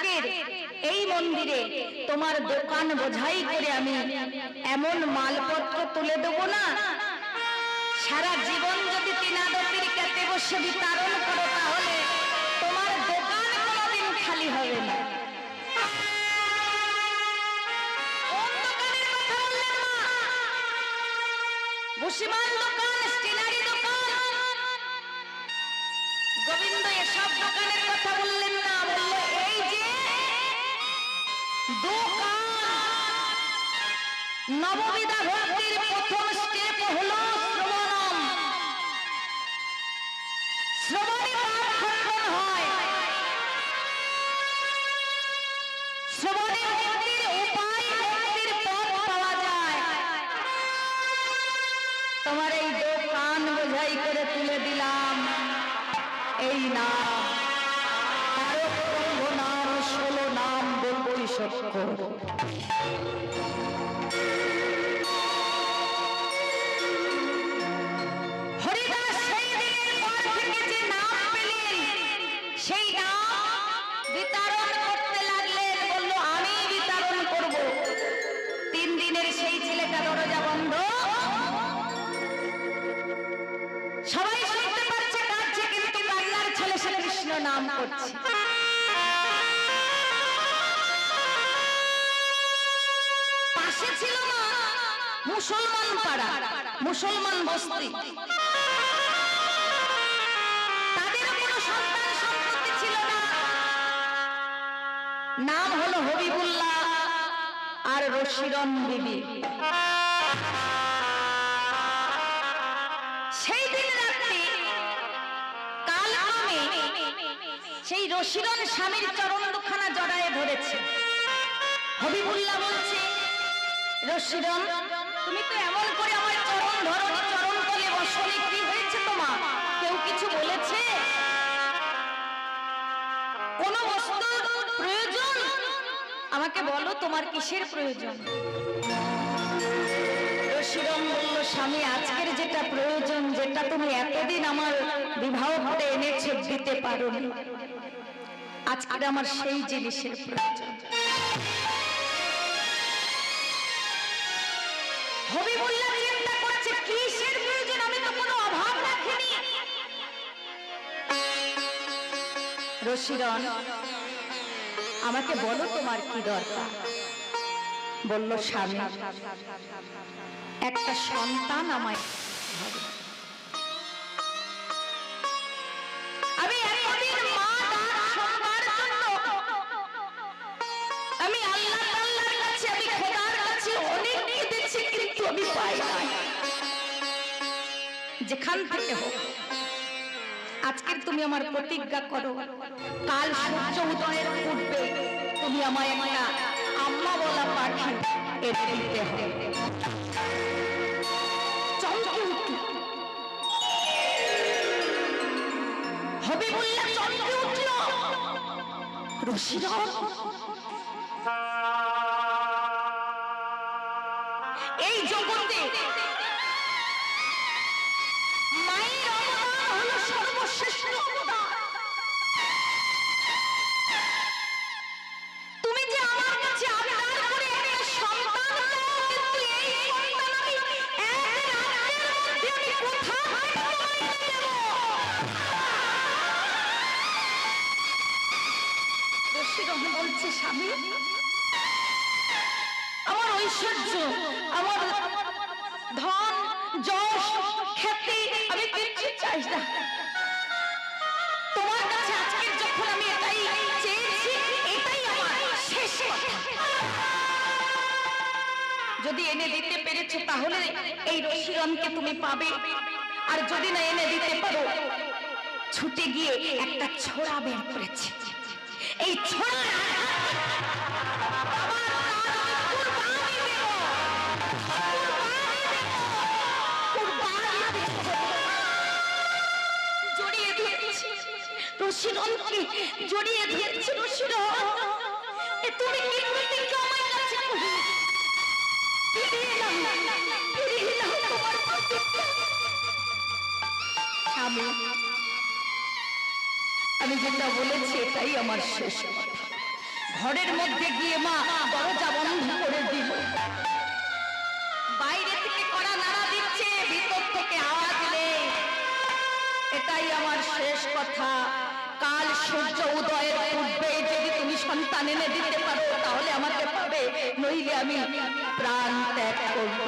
আজকের এই মন্দিরে তোমার দোকান বোঝাই করে আমি এমন মালপত্র তুলে দেব না, সারা জীবন যদি তিনাদতির কাছে বসে বিতরণ করো তাহলে তোমার দোকান কোনোদিন খালি হবে না। ভুসিমাল দোকান, স্টেনারি দোকান, গোবিন্দ এসব দোকানের কথা বললেন না, বললো এই যে দোকান। নববিধা ভক্তির প্রথম স্টেপ হলো শ্রবণম। শ্রবণে পাপ খণ্ডন হয়, শ্রবণে মুক্তির উপায়, মুক্তির পথ পাওয়া যায়। তোমার এই দোকান বোঝাই করে তুলে দিলাম এই নাম, 12 নাম, 16 নাম বলবই সত্য। হরিদাস সেই দিনের পর থেকে যে নাম পেলেন সেই নাম বিতরণ করতে লাগলেন, বলল আমি বিতরণ করব। 3 দিনের সেই ছেলেটা দরজা বন্ধ, সবাই শুনতে পাচ্ছে কাঁদছে, কিন্তু কান্নার ছেলে সে কৃষ্ণ নাম করছে। পাশে ছিল না মুসলমান পাড়া, মুসলমান বস্তি, তাদের কোনো সন্তান সন্ততি ছিল না। নাম হলো হবিবুল্লাহ আর রশিরন বিবি। সেই দিন রাত্রে কালক্রমে সেই রশিরন স্বামীর চরণ দুখানা জড়ায়ে ধরেছে। হবিবুল্লাহ বলছে, রশিরন তুমি তো এমন করে আমার চরণ ধরো, চরণ তলে বসলে, কি হয়েছে তোমার? কেউ কিছু বলেছে? কোন বস্তুর প্রয়োজন? আমাকে বলো তোমার কিসের প্রয়োজন? রশিরন বলল, স্বামী আজকের যেটা প্রয়োজন, যেটা তুমি এতদিন আমার বিবাহ করে এনেছো দিতে পারোনি, আজকের আমার সেই জিনিসের প্রয়োজন। হবিবুল্লাহ চিন্তা করছে কিসের প্রয়োজন, আমি তো কোনো অভাব রাখিনি। রশিরন আমাকে বলো তোমার কি দরকার? বলল, স্বামী একটা সন্তান আমায় হবে। আমি এতদিন মা ডাক শোনবার জন্য আমি আল্লাহ তাআলার কাছে, আমি খোদার কাছে অনেক কেঁদেছি, কিন্তু আমি পাই না। যেখান থেকে হোক আজকের তুমি আমার প্রতিজ্ঞা করো, কাল সূর্য উদয়ের পূর্বে তুমি আমায় একটা আম্মা বলা পাখি এনে দিতে হবে। হবিবুল্লাহ চমকে উঠল। রশিরন এই জগতে মায়ের অবদান হলো সর্বশ্রেষ্ঠ অবদান। তুমি যে আমার কাছে আবদার করে একটা সন্তান চাও, কিন্তু এই সন্তান আমি এক রাতের মধ্যে আমি কোথা থেকে দেব? রশিরন বলছে, স্বামী আমার ঐশ্বর্য, আমার ধন যশ খ্যাতি আমি কিচ্ছু চাই না। তোমার কাছে আজকের যখন আমি এটাই চেয়েছি, এটাই আমার শেষ কথা। যদি এনে দিতে পেরেছো তাহলে এই রশিরনকে তুমি পাবে, আর যদি না এনে দিতে পারো, ছুটে গিয়ে একটা ছোড়া বের করেছে, এই ছোড়া রশিরনকে জড়িয়ে ধরেছে। রশিরন তুমি কি প্রতিজ্ঞা আমার কাছে ফিরিয়ে নাও, ফিরিয়ে নাও তোমার প্রতিজ্ঞা। আমি যেটা বলেছি এটাই আমার শেষ কথা। ঘরের মধ্যে গিয়ে মা দরজা বন্ধ করে দিল। বাইরে থেকে কড়া নাড়া দিচ্ছে, ভিতর থেকে আওয়াজ নেই। এটাই আমার শেষ কথা, কাল সূর্য উদয়ের পূর্বে যদি তুমি সন্তান এনে দিতে পারো তাহলে আমাকে পাবে, নইলে আমি প্রাণ ত্যাগ করব।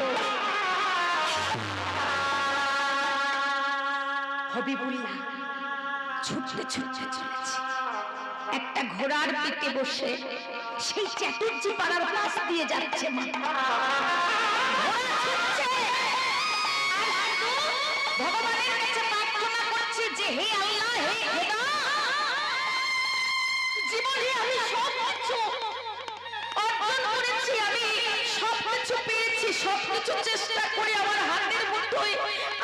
হবিবুল্লাহ ছুটতে ছুটতে চলেছে। একটা ঘোড়ার পিঠে বসে সেই চ্যাটুর্জি পাড়ার পাশ দিয়ে যাচ্ছে মা। ভগবানের কাছে প্রার্থনা করছে যে হে আল্লাহ, হে খোদা, জীবনে আমি সব কিছু অর্জন করেছি, আমি সব কিছু পেয়েছি, সব কিছু চেষ্টা করে আমার হাতের মুঠোয়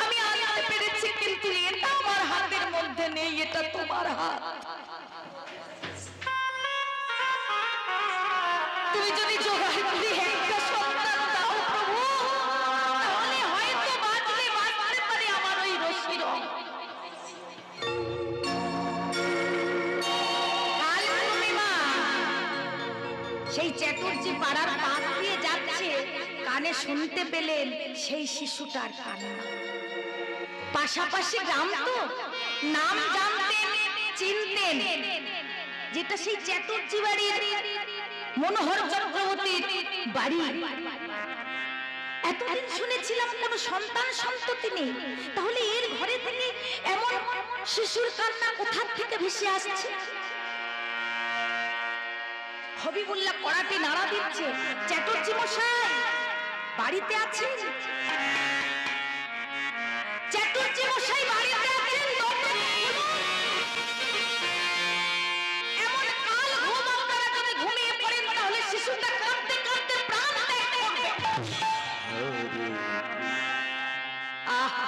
আমি আনতে পেরেছি, কিন্তু এটা আমার হাতের মধ্যে নেই, এটা তোমার হাত। তুমি যদি জোগাড় করে একটা সন্তান দাও প্রভু, তাহলে হয়তো বাঁচতে পারে আমার ওই রশির। কাল পূর্ণিমা সেই চ্যাটুর্জি পাড়ার পাশ দিয়ে যাচ্ছে, কানে শুনতে পেলেন সেই শিশুটার কান্না। পাশাপাশি গ্রাম তো, নাম জানতেন, চিনতেন, যেটা সেই চ্যাটুর্জি বাড়ির মনোহর চক্রবর্তীর বাড়ি। এতদিন শুনেছিলাম কোন সন্তান সন্ততি নেই, তাহলে এর ঘরে থেকে এমন শিশুর কান্না কোথা থেকে ভেসে আসছে? হবিবুল্লাহ কড়াতে নাড়া দিচ্ছে, চ্যাটুর্জি মশাই বাড়িতে আছেন? চ্যাটুর্জি মশাই বাড়িতে আছেন? এমন কাল ঘুম আপনারা যদি ঘুমিয়ে পড়েন তাহলে শিশুটা কাঁদতে কাঁদতে প্রাণ ত্যাগ করবে। আহা,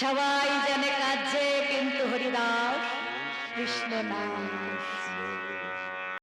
সবাই জানে কাঁদছে, কিন্তু হরিদাস কৃষ্ণ নাম